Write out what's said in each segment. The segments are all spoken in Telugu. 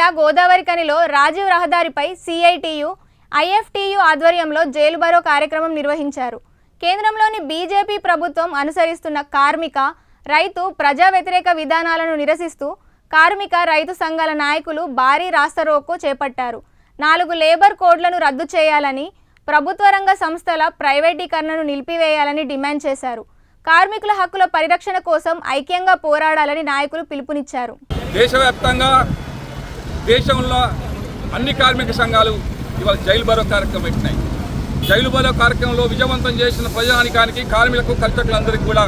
జిల్లా గోదావరిఖనిలో రాజీవ్ రహదారిపై సిఐటియు, ఐఎఫ్టియు ఆధ్వర్యంలో జైలు బరో కార్యక్రమం నిర్వహించారు. కేంద్రంలోని బీజేపీ ప్రభుత్వం అనుసరిస్తున్న కార్మిక, రైతు, ప్రజా వ్యతిరేక విధానాలను నిరసిస్తూ కార్మిక, రైతు సంఘాల నాయకులు భారీ రాస్తారోకో చేపట్టారు. 4 లేబర్ కోడ్లను రద్దు చేయాలని, ప్రభుత్వ రంగ సంస్థల ప్రైవేటీకరణను నిలిపివేయాలని డిమాండ్ చేశారు. కార్మికుల హక్కుల పరిరక్షణ కోసం ఐక్యంగా పోరాడాలని నాయకులు పిలుపునిచ్చారు. దేశవ్యాప్తంగా దేశంలో అన్ని కార్మిక సంఘాలు ఇవాళ జైలు బరో కార్యక్రమం పెట్టినాయి. జైలు బరో కార్యక్రమంలో విజయవంతం చేసిన ప్రజానికానికి, కార్మికులకు, కర్షకులందరికీ కూడా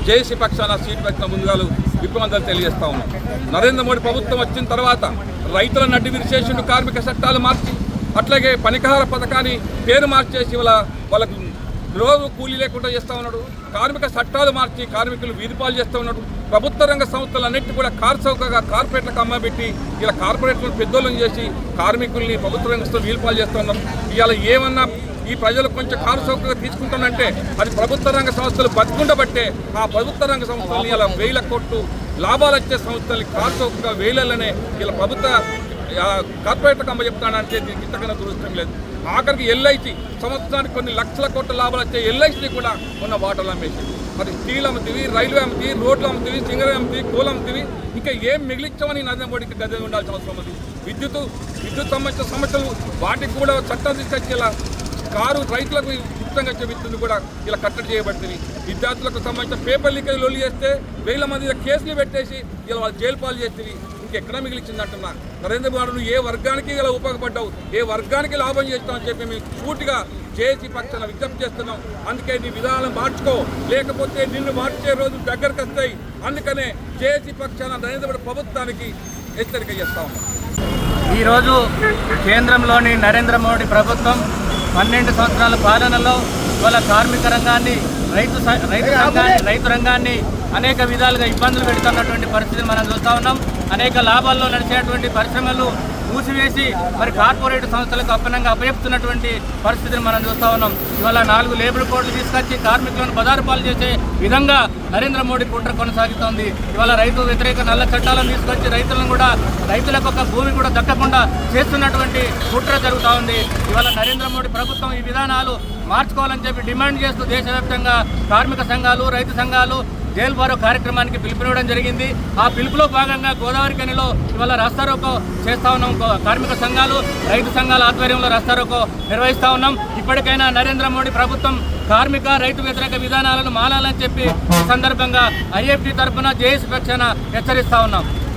జేఏసీ పక్షాన సీటు పెట్టిన ముందుగాలు విప్లవందరూ తెలియజేస్తా ఉన్నాం. నరేంద్ర మోడీ ప్రభుత్వం వచ్చిన తర్వాత రైతుల నడ్డి విరిచేసిండు, కార్మిక చట్టాలు మార్చి, అట్లాగే పనికార పథకాన్ని పేరు మార్చేసి వాళ్ళకు రోజు కూలీ లేకుండా చేస్తూ ఉన్నాడు. కార్మిక చట్టాలు మార్చి కార్మికులు వీధిపాలు చేస్తూ ఉన్నాడు. ప్రభుత్వ రంగ సంస్థలన్నింటినీ కూడా కార్చౌకగా కార్పొరేట్లకు అమ్మబెట్టి ఇలా కార్పొరేట్లను పెద్దోళ్ళని చేసి కార్మికుల్ని ప్రభుత్వ రంగ సంస్థలు వీధిపాలు చేస్తూ ఉన్నాం. ఇవాళ ఏమన్నా ఈ ప్రజలు కొంచెం కార్చౌకగా తీసుకుంటానంటే అది ప్రభుత్వ రంగ సంస్థలు బతుకుండబట్టే ఆ ప్రభుత్వ రంగ సంస్థలని ఇలా 1000 కోట్లు లాభాలు వచ్చే సంస్థల్ని కార్చౌకగా వేలనే ఇలా ప్రభుత్వ కార్పొరేట్లకు అమ్మ చెప్తానంటే దీనికి ఇంతకన్నా దురదృష్టం లేదు. ఆఖరికి ఎల్ఐసి సంవత్సరానికి కొన్ని లక్షల కోట్ల లాభాలు వచ్చే ఎల్ఐసిని కూడా ఉన్న వాటలు అమ్మేసి మరి స్టీల్ అమ్ముతీవి, రైల్వే అమ్ముతీవి, రోడ్లు అమ్ముతీవి, సింగర్ అమ్ముతీవి, కోల్ అమ్ముతీవి, ఇంకా ఏం మిగిలించామని నరేంద్ర మోడీకి గది ఉండాల్సిన అవసరం ఉంది. విద్యుత్ సంబంధించిన సమస్యలు వాటికి కూడా చట్టం తీసుకొచ్చేలా కారు రైతులకు ఉచితంగా వచ్చే విద్యుత్తును కూడా ఇలా కట్టడి చేయబడుతుంది. విద్యార్థులకు సంబంధించిన పేపర్ లీకేజ్ లొల్లి చేస్తే 1000 మంది కేసులు పెట్టేసి ఇలా వాళ్ళు జైలు పాలు చేస్తుంది. ఇంకెక్కడ మిగిలించిందంటున్నా నరేంద్ర మోడీ నువ్వు ఏ వర్గానికి ఇలా ఉపయోగపడ్డావు, ఏ వర్గానికి లాభం చేస్తామని చెప్పి మేము పూర్తిగా జేఏసీ పక్షాన విజ్ఞప్తి చేస్తున్నాం. అందుకే నీ విధానం మార్చుకో, లేకపోతే నిన్ను మార్చే రోజు దగ్గరకు వస్తాయి. అందుకనే జేఏసీ పక్షాన నరేంద్ర మోడీ ప్రభుత్వానికి హెచ్చరిక చేస్తా ఉన్నాం. ఈరోజు కేంద్రంలోని నరేంద్ర మోడీ ప్రభుత్వం 12 సంవత్సరాల పాలనలో వాళ్ళ కార్మిక రంగాన్ని, రైతు రంగాన్ని అనేక విధాలుగా ఇబ్బందులు పెడుతున్నటువంటి పరిస్థితిని మనం చూస్తూ ఉన్నాం. అనేక లాభాల్లో నడిచేటువంటి పరిశ్రమలు మూసివేసి మరి కార్పొరేట్ సంస్థలకు అప్పచెప్తున్నటువంటి పరిస్థితిని మనం చూస్తూ ఉన్నాం. ఇవాళ 4 లేబర్ కోడ్లు తీసుకొచ్చి కార్మికులను బదారుపాలు చేసే విధంగా నరేంద్ర మోడీ కుట్ర కొనసాగుతోంది. ఇవాళ రైతు వ్యతిరేక నల్ల చట్టాలను తీసుకొచ్చి రైతులకు ఒక భూమి కూడా దక్కకుండా చేస్తున్నటువంటి కుట్ర జరుగుతూ ఉంది. ఇవాళ నరేంద్ర మోడీ ప్రభుత్వం ఈ విధానాలు మార్చుకోవాలని చెప్పి డిమాండ్ చేస్తూ దేశవ్యాప్తంగా కార్మిక సంఘాలు, రైతు సంఘాలు జైలు బరో కార్యక్రమానికి పిలుపునివ్వడం జరిగింది. ఆ పిలుపులో భాగంగా గోదావరిఖనిలో ఇవాళ రాస్తారోకో చేస్తూ ఉన్నాం. కార్మిక సంఘాలు, రైతు సంఘాల ఆధ్వర్యంలో రాస్తారోకో నిర్వహిస్తూ ఉన్నాం. ఇప్పటికైనా నరేంద్ర మోడీ ప్రభుత్వం కార్మిక, రైతు వ్యతిరేక విధానాలను మానాలని చెప్పి ఈ సందర్భంగా ఐఎఫ్టి తరఫున జేఏసీ పక్షాన హెచ్చరిస్తూ ఉన్నాం.